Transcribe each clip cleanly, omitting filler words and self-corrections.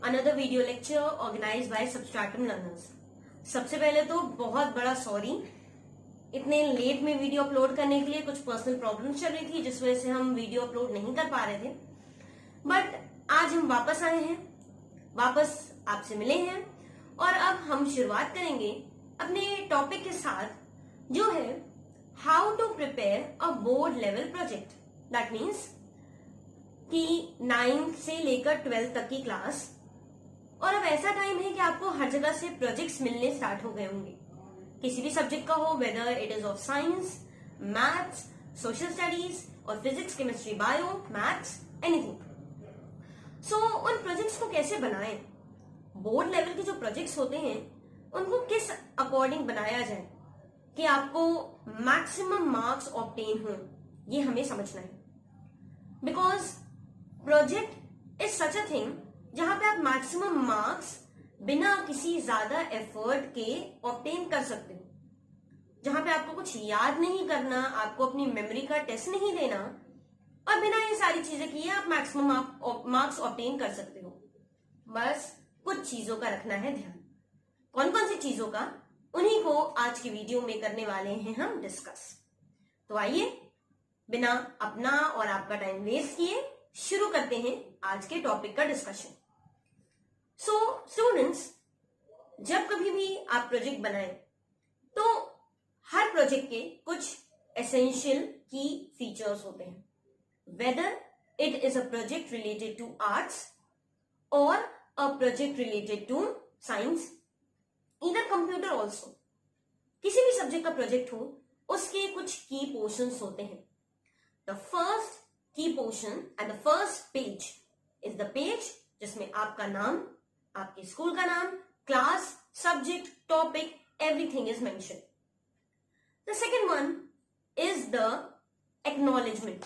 another video lecture organized by Substratum Learners. सबसे पहले तो बहुत बड़ा सॉरी, इतने लेट में वीडियो अपलोड करने के लिए कुछ पर्सनल प्रॉब्लम्स चल रही थी जिस वजह से हम वीडियो अपलोड नहीं कर पा रहे थे। बट आज हम वापस आए हैं, वापस आपसे मिले हैं और अब हम शुरुआत करेंगे अपने टॉपिक के साथ जो है how to prepare a board level project. That means कि 9th से लेकर 12th तक की क्लास, और अब ऐसा टाइम है कि आपको हर जगह से प्रोजेक्ट्स मिलने स्टार्ट हो गए होंगे, किसी भी सब्जेक्ट का हो, whether it is of science, maths, social studies और physics, chemistry, bio, maths, anything. So उन प्रोजेक्ट्स को कैसे बनाएं, बोर्ड लेवल के जो प्रोजेक्ट्स होते हैं उनको किस अकॉर्डिंग बनाया जाए कि आपको मैक्सिमम मार्क्स ऑब्टेन हो, ये हमें समझना है। Because project is such a thing जहां पे आप मैक्सिमम मार्क्स बिना किसी ज्यादा एफर्ट के ऑब्टेन कर सकते हो, जहां पे आपको कुछ याद नहीं करना, आपको अपनी मेमोरी का टेस्ट नहीं देना और बिना ये सारी चीजें किए आप मैक्सिमम मार्क्स ऑब्टेन कर सकते हो। बस कुछ चीजों का रखना है ध्यान। कौन कौन सी चीजों का, उन्हीं को आज की वीडियो में करने वाले हैं हम डिस्कस। तो आइए बिना अपना और आपका टाइम वेस्ट किए शुरू करते हैं आज के टॉपिक का डिस्कशन। सो स्टूडेंट्स, जब कभी भी आप प्रोजेक्ट बनाएं तो हर प्रोजेक्ट के कुछ एसेंशियल की फीचर्स होते हैं, whether it is a project related to arts और a project related to science, इधर कंप्यूटर ऑल्सो। किसी भी सब्जेक्ट का प्रोजेक्ट हो उसके कुछ की पोर्शंस होते हैं। द फर्स्ट की portion and the first page is the page जिसमें आपका नाम, आपके स्कूल का नाम, class, subject, topic, everything is mention. The second one is the acknowledgement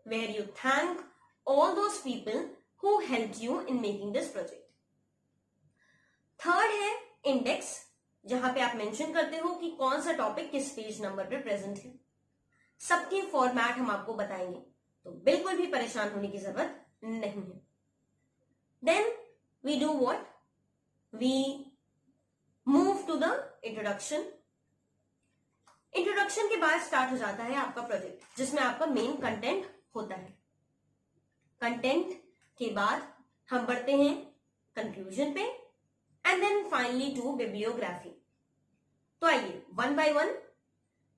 where you thank all those people who helped you in making this project. Third है index, जहां पे आप मेंशन करते हो कि कौन सा टॉपिक किस पेज नंबर पे प्रेजेंट है। सबके फॉर्मेट हम आपको बताएंगे, तो बिल्कुल भी परेशान होने की जरूरत नहीं है। Then we do what, we move to the introduction. Introduction के बाद स्टार्ट हो जाता है आपका प्रोजेक्ट, जिसमें आपका मेन कंटेंट होता है। कंटेंट के बाद हम बढ़ते हैं कंक्लूजन पे and then finally to bibliography. तो आइए वन बाय वन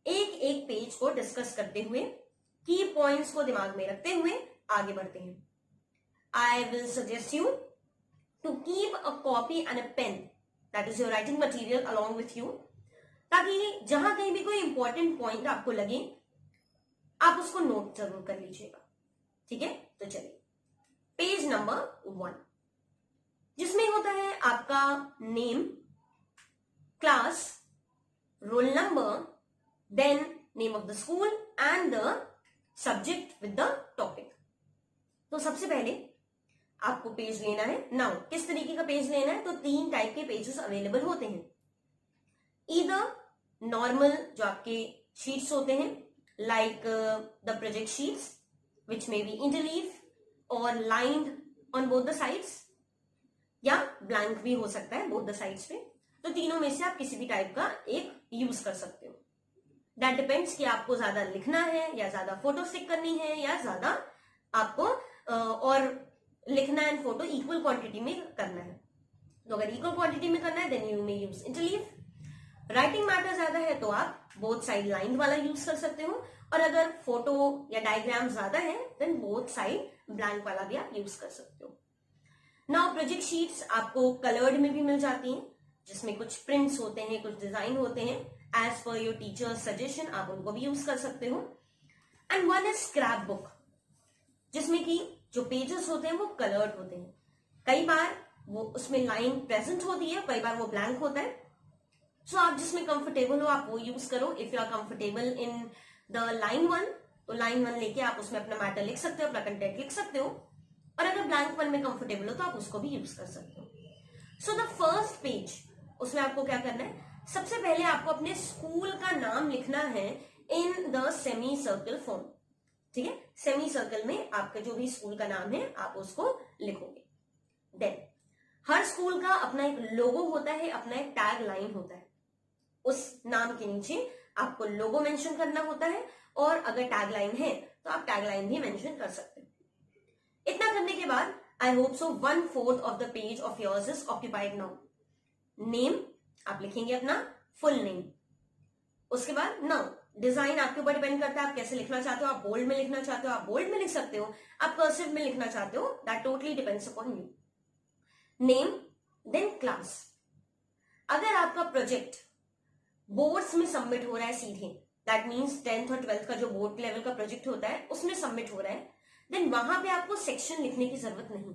एक एक पेज को डिस्कस करते हुए, की पॉइंट्स को दिमाग में रखते हुए आगे बढ़ते हैं। I will suggest you to keep a copy and a pen, that is your writing material along with you, ताकि जहां कहीं भी कोई इंपॉर्टेंट पॉइंट आपको लगे आप उसको नोट जरूर कर लीजिएगा। ठीक है, तो चलिए पेज नंबर 1, जिसमें होता है आपका name, class, roll number, then name of the school and the subject with the topic। तो सबसे पहले आपको पेज लेना है। नाउ किस तरीके का पेज लेना है, तो 3 टाइप के पेजेस अवेलेबल होते हैं। ईदर नॉर्मल जो आपके शीट्स होते हैं, like the project sheets which may be interleave और lined on both the sides, या ब्लैंक भी हो सकता है बोथ द साइड्स पे। तो तीनों में से आप किसी भी टाइप का एक यूज कर सकते हो। दैट डिपेंड्स कि आपको ज्यादा लिखना है या ज्यादा फोटो स्टिक करनी है या ज्यादा आपको और लिखना एंड फोटो इक्वल क्वांटिटी में करना है। तो अगर इक्वल क्वांटिटी में करना है then you may use interleave. Writing matter ज्यादा है तो आप बोथ साइड लाइन वाला यूज कर सकते हो, और अगर फोटो या डायग्राम ज्यादा है देन बोथ साइड ब्लैंक वाला भी आप यूज कर सकते हो। नाउ प्रोजेक्ट शीट्स आपको कलर्ड में भी मिल जाती हैं, जिसमें कुछ प्रिंट्स होते हैं, कुछ डिजाइन होते हैं। As per your teacher suggestion आप उनको भी यूज कर सकते हो। And one is scrap book, जिसमें कि जो पेजेस होते हैं वो कलर्ड होते हैं। कई बार वो उसमें लाइन प्रेजेंट होती है, कई बार वो ब्लैंक होता है। सो आप जिसमें कंफर्टेबल हो आप वो यूज करो। If you are comfortable in the line 1 तो लाइन 1 लेके आप उसमें अपना मैटर लिख सकते हो, अपना कंटेंट लिख सकते हो, और अगर ब्लैंक 1 में कंफर्टेबल हो तो आप उसको भी यूज कर सकते हो। सो द फर्स्ट पेज, उसमें आपको क्या करना है, सबसे पहले आपको अपने स्कूल का नाम लिखना है in the semi circle form. ठीक है, सेमी सर्कल में आपका जो भी स्कूल का नाम है आप उसको लिखोगे। देन स्कूल का अपना एक लोगो होता है, अपना एक टैग लाइन होता है, उस नाम के नीचे आपको लोगो मेंशन करना होता है, और अगर टैग लाइन है तो आप टैग लाइन भी मेंशन कर सकते हैं। इतना करने के बाद I hope so 1/4 of the page of yours is occupied now. Name आप लिखेंगे अपना फुल नेम। उसके बाद नाउ डिजाइन आपके ऊपर डिपेंड करता है, आप कैसे लिखना चाहते हो। आप बोल्ड में लिखना चाहते हो, आप बोल्ड में लिख सकते हो। आप कर्सिव में लिखना चाहते हो, that totally depends upon you. Name, then class. अगर आपका प्रोजेक्ट बोर्ड्स में सबमिट हो रहा है सीधे, दैट मीन्स 10th और 12th का जो बोर्ड लेवल का प्रोजेक्ट होता है उसमें सबमिट हो रहा है, देन वहां पे आपको सेक्शन लिखने की जरूरत नहीं,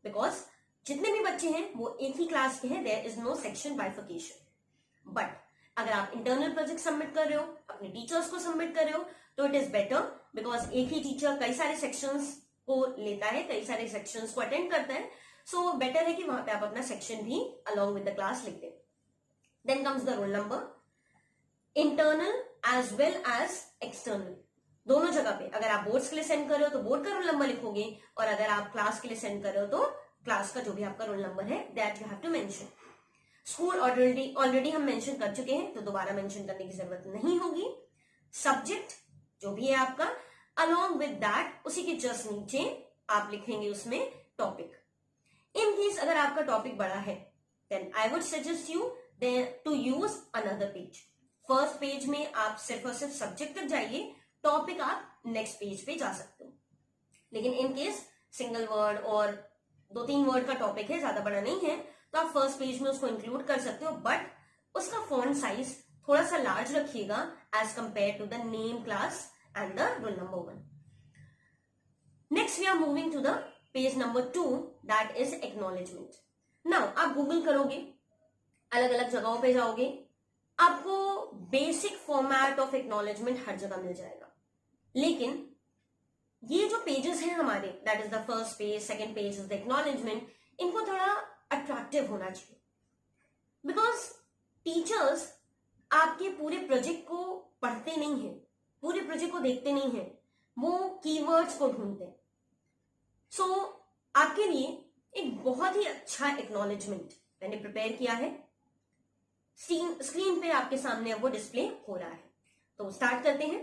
बिकॉज जितने भी बच्चे हैं वो एक ही क्लास के हैं, there is no section bifurcation. But अगर आप इंटरनल प्रोजेक्ट सबमिट कर रहे हो, अपने टीचर्स को सबमिट कर रहे हो, तो इट इज बेटर, बिकॉज एक ही टीचर कई सारे सेक्शंस को लेता है, कई सारे सेक्शंस को अटेंड करता है, सो बेटर है कि वहां पे आप अपना सेक्शन भी अलॉन्ग विद द क्लास लिख दें। Then comes the roll number, internal as well as external, दोनों जगह पे। अगर आप बोर्ड्स के लिए सेंड कर रहे हो तो बोर्ड का रोल नंबर लिखोगे, और अगर आप क्लास के लिए सेंड कर रहे हो तो क्लास का जो भी आपका रोल नंबर है that you have to mention. School already हम मेंशन कर चुके हैं, तो दोबारा मेंशन करने की जरूरत नहीं होगी। सब्जेक्ट जो भी है आपका, अलॉन्ग विद दैट उसी के जस्ट नीचे आप लिखेंगे उसमें टॉपिक। इन केस अगर आपका टॉपिक बड़ा है, then I would suggest you to use another page. First page में आप सिर्फ और सिर्फ सब्जेक्ट तक जाइए, टॉपिक आप नेक्स्ट पेज पे जा सकते हो। लेकिन इन केस सिंगल वर्ड और 2-3 वर्ड का टॉपिक है, ज्यादा बड़ा नहीं है, तो आप फर्स्ट पेज में उसको इंक्लूड कर सकते हो, बट उसका फॉन्ट साइज थोड़ा सा लार्ज रखिएगा as compare to the name, class and the roll number 1। Next we are moving to the page number 2, that is acknowledgement. Now आप गूगल करोगे, अलग अलग जगहों पे जाओगे, आपको बेसिक फॉर्मेट ऑफ एक्नॉलेजमेंट हर जगह मिल जाएगा। लेकिन ये जो पेजेस हैं हमारे, that is the first page, second page is the acknowledgement, इनको थोड़ा अट्रैक्टिव होना चाहिए, बिकॉज टीचर्स आपके पूरे प्रोजेक्ट को पढ़ते नहीं है, पूरे प्रोजेक्ट को देखते नहीं है, वो कीवर्ड्स को ढूंढते हैं। सो आपके लिए एक बहुत ही अच्छा एक्नॉलेजमेंट मैंने प्रिपेयर किया है, स्क्रीन पे आपके सामने वो डिस्प्ले हो रहा है। तो स्टार्ट करते हैं।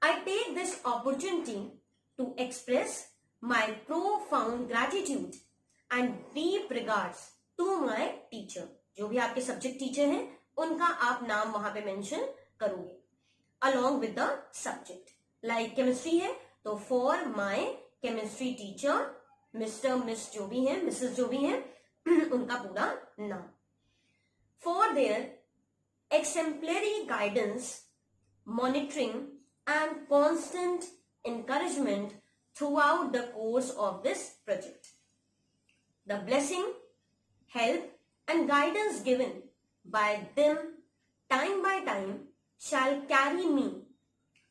I take this opportunity to express my profound gratitude and deep regards to my teacher। जो भी आपके सब्जेक्ट टीचर हैं उनका आप नाम वहां पे मेंशन करोगे, along with the subject। Like chemistry है तो for my chemistry teacher, mister, miss जो भी है, मिसेस जो भी है, उनका पूरा नाम। For their exemplary guidance, monitoring and constant encouragement throughout the course of this project. The blessing, help and guidance given by them time by time shall carry me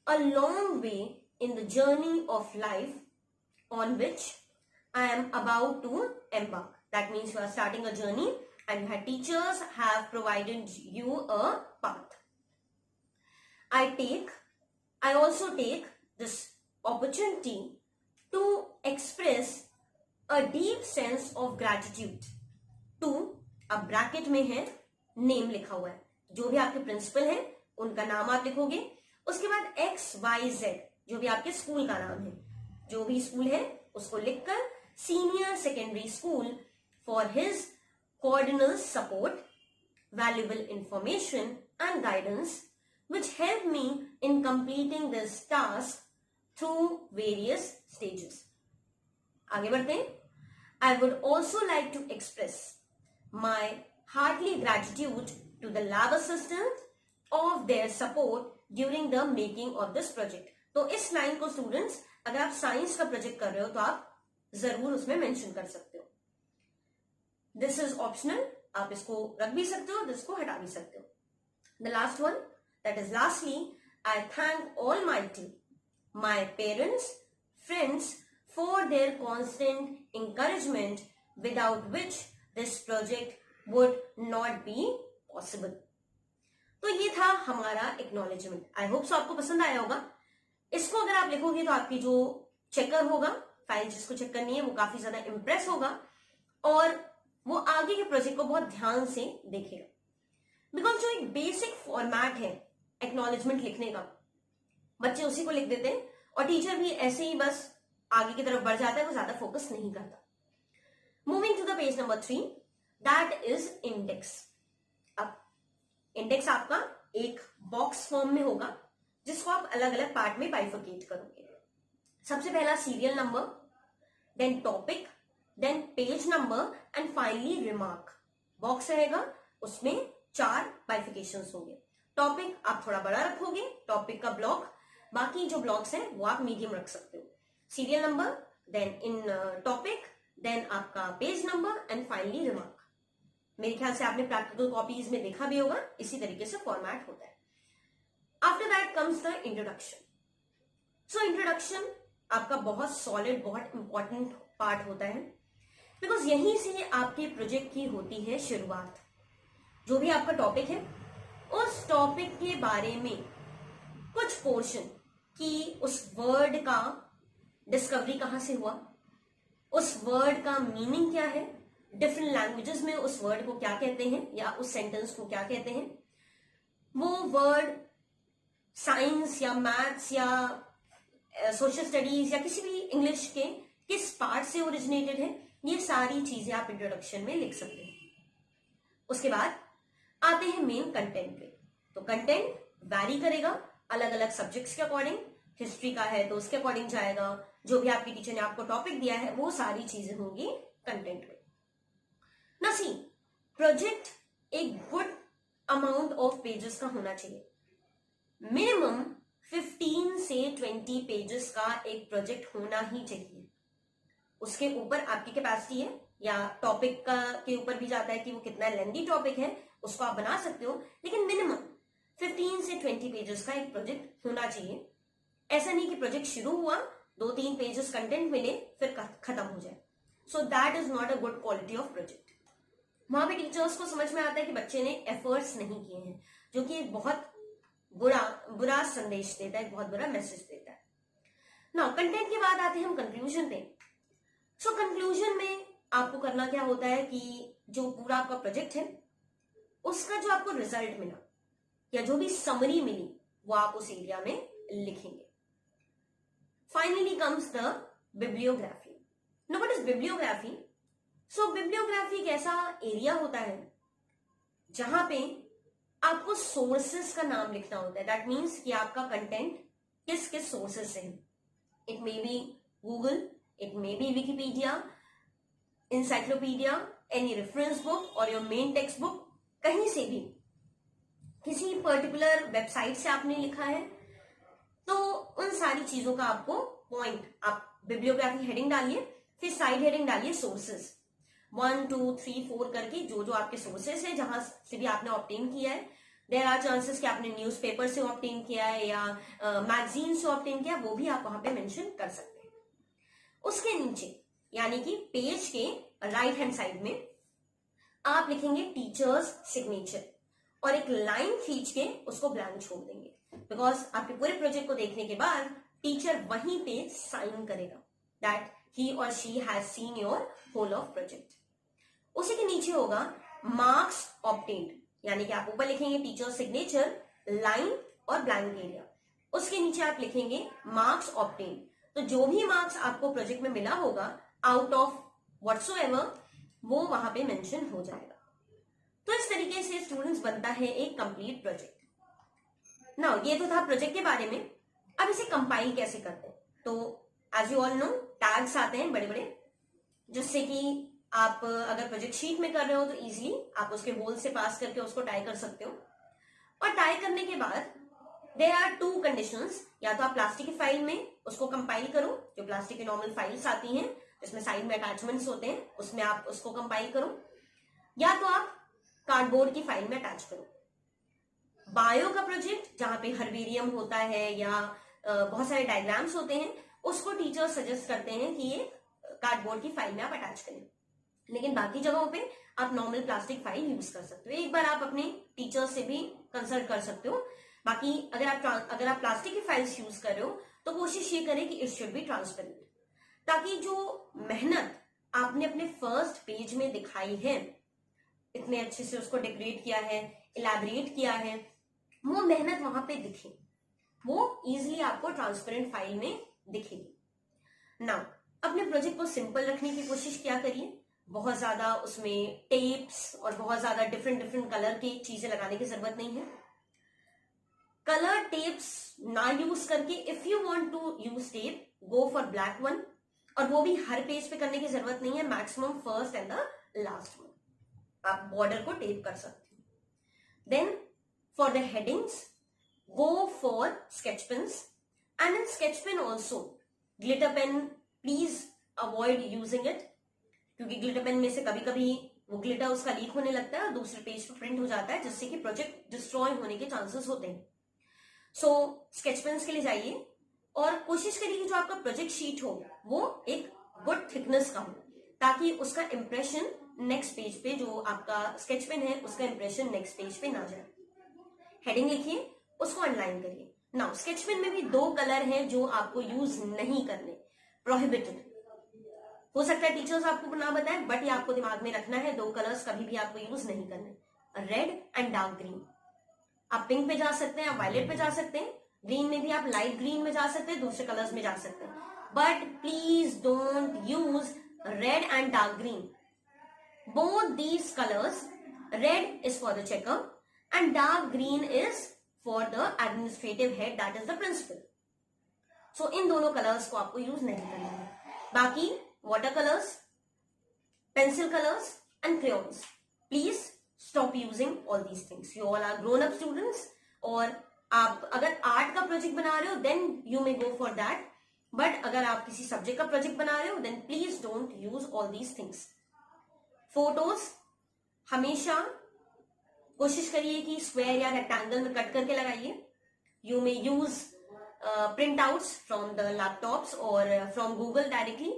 a long way in the journey of life on which I am about to embark. That means you are starting a journey and your teachers have provided you a path. I also take this opportunity to express a deep sense of gratitude to, अब bracket में है name लिखा हुआ है, जो भी आपके principal है उनका नाम आप लिखोगे। उसके बाद XYZ जो भी आपके स्कूल का नाम है, जो भी स्कूल है उसको लिखकर senior secondary school for his cordial support, valuable information and guidance which helped me in completing this task through various stages. आगे बढ़ते हैं। I would also like to express my hearty gratitude to the lab assistant of their support during the making of this project। तो इस line को students अगर आप science का project कर रहे हो तो आप जरूर उसमें मेंशन कर सकते हो। दिस इज ऑप्शनल, आप इसको रख भी सकते हो, इसको हटा भी सकते हो। The last one, that is lastly, I thank almighty my parents, friends for their constant encouragement without which this project would not be possible। तो ये था हमारा एक्नॉलेजमेंट। आई होप सो आपको पसंद आया होगा। इसको अगर आप लिखोगे तो आपकी जो चेकर होगा, फाइल जिसको चेक करनी है, वो काफी ज्यादा इंप्रेस होगा और वो आगे के प्रोजेक्ट को बहुत ध्यान से देखेगा। बिकॉज जो एक बेसिक फॉर्मेट है एक्नॉलेजमेंट लिखने का, बच्चे उसी को लिख देते हैं और टीचर भी ऐसे ही बस आगे की तरफ बढ़ जाता है, वो ज्यादा फोकस नहीं करता। Moving to the page number 3, that is index. अब इंडेक्स आपका एक बॉक्स फॉर्म में होगा जिसको आप अलग अलग पार्ट में बाइफरकेट करोगे। सबसे पहला serial number, then topic, then page number and finally remark. Box रहेगा, उसमें 4 बाइफिकेशंस होंगे। टॉपिक आप थोड़ा बड़ा रखोगे, टॉपिक का ब्लॉक, बाकी जो ब्लॉक्स हैं वो आप मीडियम रख सकते हो। Serial number, then in topic, then आपका page number and finally remark. मेरे ख्याल से आपने प्रैक्टिकल कॉपीज में देखा भी होगा, इसी तरीके से फॉर्मेट होता है। After that comes the introduction. So introduction आपका बहुत सॉलिड, बहुत इंपॉर्टेंट पार्ट होता है, बिकॉज यहीं से आपके प्रोजेक्ट की होती है शुरुआत। जो भी आपका टॉपिक है, उस टॉपिक के बारे में कुछ पोर्शन की, उस वर्ड का डिस्कवरी कहां से हुआ, उस वर्ड का मीनिंग क्या है, डिफरेंट लैंग्वेजेस में उस वर्ड को क्या कहते हैं या उस सेंटेंस को क्या कहते हैं, वो वर्ड साइंस या मैथ्स या सोशल स्टडीज या किसी भी इंग्लिश के किस पार्ट से ओरिजिनेटेड है, ये सारी चीजें आप इंट्रोडक्शन में लिख सकते हैं। उसके बाद आते हैं मेन कंटेंट पे। तो कंटेंट वैरी करेगा अलग अलग सब्जेक्ट्स के अकॉर्डिंग। हिस्ट्री का है तो उसके अकॉर्डिंग जाएगा, जो भी आपकी टीचर ने आपको टॉपिक दिया है वो सारी चीजें होंगी कंटेंट में। ना सी प्रोजेक्ट एक गुड अमाउंट ऑफ पेजेस का होना चाहिए। मिनिमम 15 से 20 पेजेस का एक प्रोजेक्ट होना ही चाहिए। उसके ऊपर आपकी कैपेसिटी है, या टॉपिक का के ऊपर भी जाता है कि वो कितना लेंथी टॉपिक है, उसको आप बना सकते हो, लेकिन मिनिमम 15 से 20 पेजेस का एक प्रोजेक्ट होना चाहिए। ऐसा नहीं कि प्रोजेक्ट शुरू हुआ, 2-3 पेजेस कंटेंट मिले फिर खत्म हो जाए। So that is not a good quality of project. वहां पे टीचर्स को समझ में आता है कि बच्चे ने एफर्ट्स नहीं किए हैं, जो कि एक बहुत बुरा संदेश देता है, एक बहुत बुरा मैसेज देता है। नाउ कंटेंट के बाद आते हैं हम कंक्लूजन पे। सो कंक्लूजन में आपको करना क्या होता है कि जो पूरा आपका प्रोजेक्ट है उसका जो आपको रिजल्ट मिला या जो भी समरी मिली वो आप उस एरिया में लिखेंगे। Finally comes the bibliography. Know what is bibliography? So bibliography एक ऐसा एरिया होता है जहां पे आपको सोर्सेस का नाम लिखना होता है। दैट मीन्स कि आपका कंटेंट किस किस सोर्सेस से है। It may be Google, it may be Wikipedia, encyclopedia, any reference book और योर मेन टेक्स्ट बुक, कहीं से भी किसी पर्टिकुलर वेबसाइट से आपने लिखा है, तो उन सारी चीजों का आपको पॉइंट, आप बिब्लियोग्राफी हेडिंग डालिए, फिर साइड हेडिंग डालिए सोर्सेस, 1, 2, 3, 4 करके जो जो आपके सोर्सेस है जहां से भी आपने ऑब्टेन किया है। देयर आर चांसेस कि आपने न्यूज़पेपर से ऑब्टेन किया है या मैगजीन से ऑब्टेन किया, वो भी आप वहां पे मेंशन कर सकते हैं। उसके नीचे यानी कि पेज के राइट हैंड साइड में आप लिखेंगे टीचर्स सिग्नेचर और एक लाइन खींच के उसको ब्लैंक छोड़ देंगे, बिकॉज आपके पूरे प्रोजेक्ट को देखने के बाद टीचर वहीं पे साइन करेगा दैट ही और she has seen your whole of project. उसी के नीचे होगा मार्क्स ऑब्टेन्ड, यानी कि आप ऊपर लिखेंगे टीचर सिग्नेचर, लाइन और ब्लैंक एरिया, उसके नीचे आप लिखेंगे मार्क्स ऑब्टेन्ड। तो जो भी मार्क्स आपको प्रोजेक्ट में मिला होगा आउट ऑफ व्हाटसोएवर, वो वहां पे मेंशन हो जाएगा। तो इस तरीके से स्टूडेंट्स बनता है एक कंप्लीट प्रोजेक्ट। नाउ ये तो था प्रोजेक्ट के बारे में। अब इसे कंपाइल कैसे करते हैं? तो as you all know tags आते हैं बड़े बड़े, जिससे कि आप अगर प्रोजेक्ट शीट में कर रहे हो तो इजीली आप उसके होल से पास करके उसको टाई कर सकते हो। और टाई करने के बाद देयर आर 2 कंडीशंस, या तो आप प्लास्टिक की फाइल में उसको कंपाइल करो, जो प्लास्टिक की नॉर्मल फाइल्स आती हैं जिसमें साइड में अटैचमेंट्स होते हैं, उसमें आप उसको कंपाइल करो, या तो आप कार्डबोर्ड की फाइल में अटैच करो। बायो का प्रोजेक्ट जहां पे हर्बेरियम होता है या बहुत सारे डायग्राम्स होते हैं, उसको टीचर सजेस्ट करते हैं कि ये कार्डबोर्ड की फाइल में आप अटैच करें, लेकिन बाकी जगहों पे आप नॉर्मल प्लास्टिक फाइल यूज कर सकते हो। एक बार आप अपने टीचर से भी कंसल्ट कर सकते हो। बाकी अगर आप प्लास्टिक की फाइल्स यूज कर रहे हो तो कोशिश ये करें कि इट शुड बी ट्रांसपेरेंट, ताकि जो मेहनत आपने अपने फर्स्ट पेज में दिखाई है, इतने अच्छे से उसको डेकोरेट किया है, इलैबोरेट किया है, वो मेहनत वहां पे दिखे, वो इजिली आपको ट्रांसपेरेंट फाइल में दिखेगी। नाउ अपने प्रोजेक्ट को सिंपल रखने की कोशिश क्या करिए, बहुत ज्यादा उसमें टेप्स और बहुत ज्यादा डिफरेंट डिफरेंट कलर की चीजें लगाने की जरूरत नहीं है। कलर टेप्स ना यूज करके if you want to use tape go for black one, और वो भी हर पेज पे करने की जरूरत नहीं है, maximum first and the last one आप बॉर्डर को टेप कर सकते हो। Then for the headings go for sketch pens, and in sketch pen also glitter pen please avoid using it, क्योंकि ग्लिटर पेन में से कभी कभी वो ग्लिटर उसका लीक होने लगता है और दूसरे पेज पर प्रिंट हो जाता है, जिससे कि प्रोजेक्ट डिस्ट्रॉय होने के चांसेस होते हैं। सो स्केच पेन्स के लिए जाइए और कोशिश करिए कि जो आपका प्रोजेक्ट शीट हो वो एक गुड थिकनेस का हो, ताकि उसका इंप्रेशन नेक्स्ट पेज पे, जो आपका स्केच पेन है उसका इंप्रेशन नेक्स्ट पेज पे ना जाए। हेडिंग लिखिए, उसको अंडरलाइन करिए। नाउ स्केच पेन में भी 2 कलर हैं जो आपको यूज नहीं करने, प्रोहिबिटेड। हो सकता है टीचर्स आपको ना बताएं, बट ये आपको दिमाग में रखना है, 2 कलर्स कभी भी आपको यूज नहीं करने, रेड एंड डार्क ग्रीन। आप पिंक पे जा सकते हैं, आप वायलेट पे जा सकते हैं, ग्रीन में भी आप लाइट ग्रीन में जा सकते हैं, दूसरे कलर्स में जा सकते हैं, but please don't use red and dark green. Both these colours, red is for the checker and dark green is for the administrative head, that is the principal. So इन दोनों कलर्स को आपको use नहीं करना है। बाकी water colours, pencil colors and crayons, please stop using all these things. You all are grown up students, और आप अगर आर्ट का प्रोजेक्ट बना रहे हो then you may go for that, but अगर आप किसी सब्जेक्ट का प्रोजेक्ट बना रहे हो then please don't use all these things. Photos हमेशा कोशिश करिए कि स्क्वायर या रेक्टेंगल में कट करके लगाइए। You may use print outs from the laptops और फ्रॉम गूगल डायरेक्टली,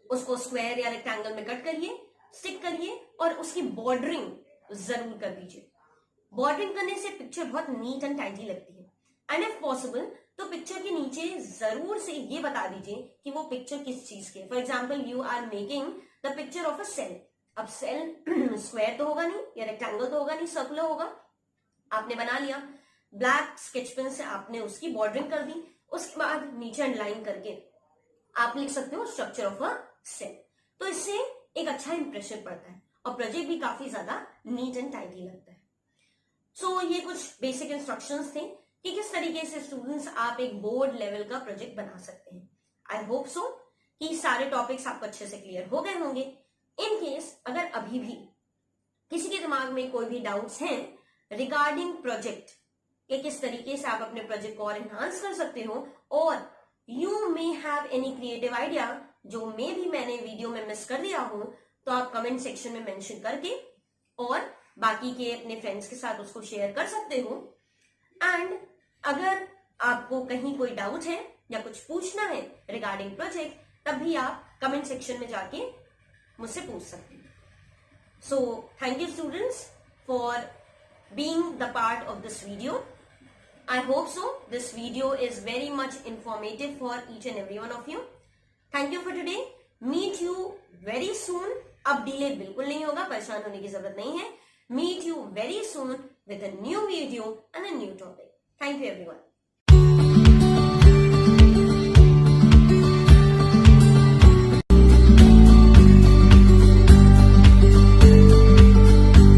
उसको स्क्वायर या रेक्टेंगल में कट करिए, स्टिक करिए और उसकी बॉर्डरिंग जरूर कर दीजिए। बॉर्डरिंग करने से पिक्चर बहुत नीट एंड टाइटली लगती है, एंड इफ पॉसिबल तो पिक्चर के नीचे जरूर से ये बता दीजिए कि वो पिक्चर किस चीज की है। For example you are making the picture of a cell, अब सेल स्क्वायर तो होगा नहीं या रेक्टेंगल तो होगा नहीं, सर्कुलर होगा, आपने बना लिया, ब्लैक स्केच पेन से आपने उसकी बॉर्डरिंग कर दी, उसके बाद नीचे अंडरलाइन करके आप लिख सकते हो स्ट्रक्चर ऑफ अ सेल। तो इससे एक अच्छा इंप्रेशन पड़ता है और प्रोजेक्ट भी काफी ज्यादा नीट एंड टाइटली लगता है। सो ये कुछ बेसिक इंस्ट्रक्शंस थे कि किस तरीके से स्टूडेंट्स आप एक बोर्ड लेवल का प्रोजेक्ट बना सकते हैं। आई होप सो कि सारे टॉपिक्स आपको अच्छे से क्लियर हो गए होंगे। इन केस अगर अभी भी किसी के दिमाग में कोई भी डाउट्स हैं रिगार्डिंग प्रोजेक्ट कि किस तरीके से आप अपने प्रोजेक्ट को और एनहांस कर सकते हो, और you may have any creative idea जो मे भी मैंने वीडियो में मिस कर दिया हो, तो आप कमेंट सेक्शन में मेंशन करके और बाकी के अपने फ्रेंड्स के साथ उसको शेयर कर सकते हो। एंड अगर आपको कहीं कोई डाउट है या कुछ पूछना है रिगार्डिंग प्रोजेक्ट, तब भी आप कमेंट सेक्शन में जाके मुझसे पूछ सकते हैं। So thank you students for being the part of this video. I hope so. This video is very much informative for each and every one of you. Thank you for today. Meet you very soon. अब delay बिल्कुल नहीं होगा, परेशान होने की जरूरत नहीं है. Meet you very soon with a new video and a new topic. Thank you everyone.